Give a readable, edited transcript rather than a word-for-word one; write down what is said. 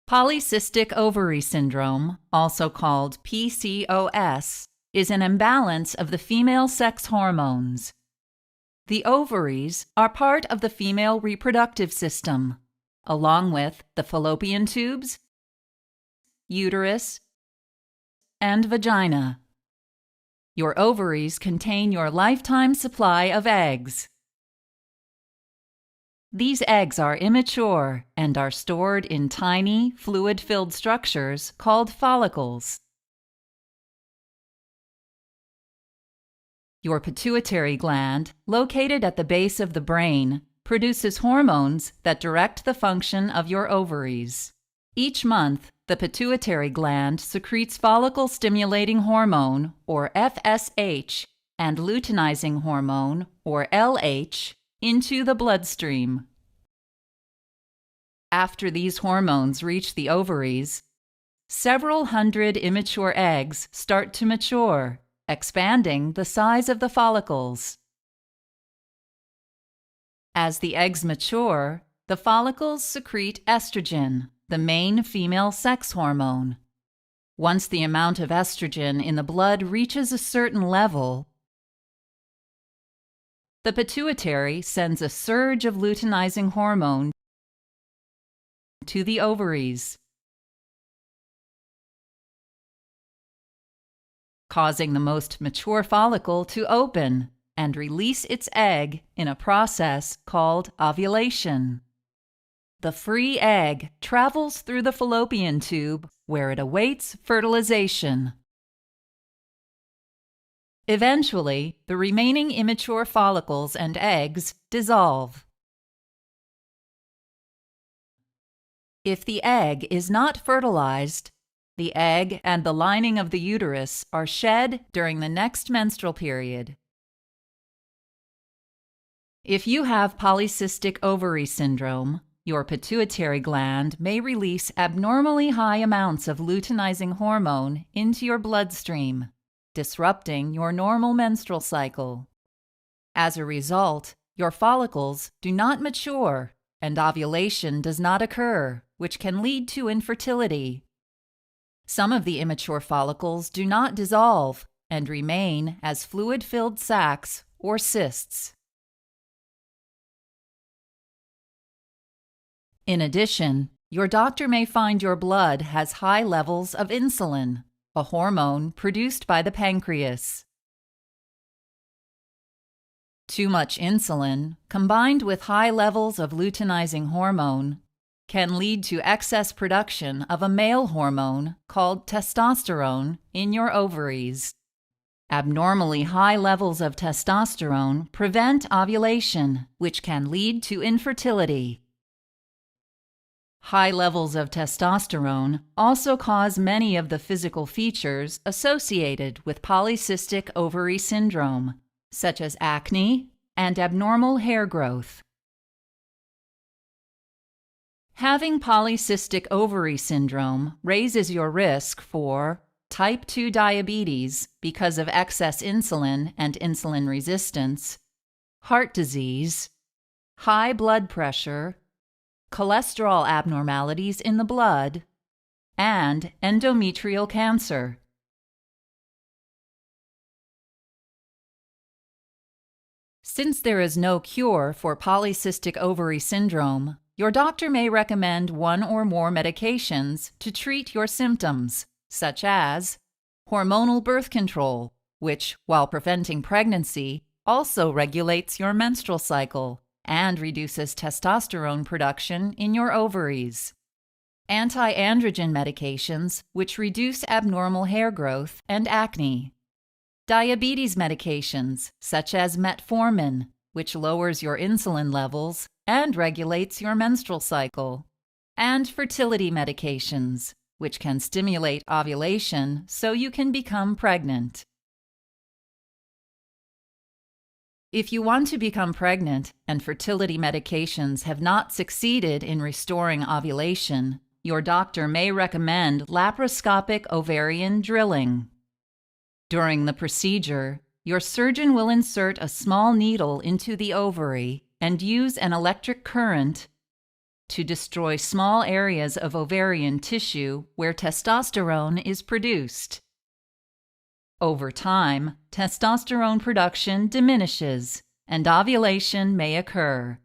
Polycystic ovary syndrome, also called PCOS, is an imbalance of the female sex hormones. The ovaries are part of the female reproductive system, along with the fallopian tubes, uterus, and vagina. Your ovaries contain your lifetime supply of eggs. These eggs are immature and are stored in tiny, fluid-filled structures called follicles. Your pituitary gland, located at the base of the brain, produces hormones that direct the function of your ovaries. Each month, the pituitary gland secretes follicle-stimulating hormone, or FSH, and luteinizing hormone, or LH, into the bloodstream. After these hormones reach the ovaries, several hundred immature eggs start to mature, expanding the size of the follicles. As the eggs mature, the follicles secrete estrogen, the main female sex hormone. Once the amount of estrogen in the blood reaches a certain level, the pituitary sends a surge of luteinizing hormone to the ovaries, causing the most mature follicle to open and release its egg in a process called ovulation. The free egg travels through the fallopian tube where it awaits fertilization. Eventually, the remaining immature follicles and eggs dissolve. If the egg is not fertilized, the egg and the lining of the uterus are shed during the next menstrual period. If you have polycystic ovary syndrome, your pituitary gland may release abnormally high amounts of luteinizing hormone into your bloodstream, disrupting your normal menstrual cycle. As a result, your follicles do not mature and ovulation does not occur, which can lead to infertility. Some of the immature follicles do not dissolve and remain as fluid-filled sacs or cysts. In addition, your doctor may find your blood has high levels of insulin, a hormone produced by the pancreas. Too much insulin, combined with high levels of luteinizing hormone, can lead to excess production of a male hormone called testosterone in your ovaries. Abnormally high levels of testosterone prevent ovulation, which can lead to infertility. High levels of testosterone also cause many of the physical features associated with polycystic ovary syndrome, such as acne and abnormal hair growth. Having polycystic ovary syndrome raises your risk for type 2 diabetes because of excess insulin and insulin resistance, heart disease, high blood pressure, cholesterol abnormalities in the blood, and endometrial cancer. Since there is no cure for polycystic ovary syndrome, your doctor may recommend one or more medications to treat your symptoms, such as hormonal birth control, which, while preventing pregnancy, also regulates your menstrual cycle and reduces testosterone production in your ovaries. Anti-androgen medications, which reduce abnormal hair growth and acne. Diabetes medications, such as metformin, which lowers your insulin levels and regulates your menstrual cycle. And fertility medications, which can stimulate ovulation so you can become pregnant. If you want to become pregnant and fertility medications have not succeeded in restoring ovulation, your doctor may recommend laparoscopic ovarian drilling. During the procedure, your surgeon will insert a small needle into the ovary and use an electric current to destroy small areas of ovarian tissue where testosterone is produced. Over time, testosterone production diminishes, and ovulation may occur.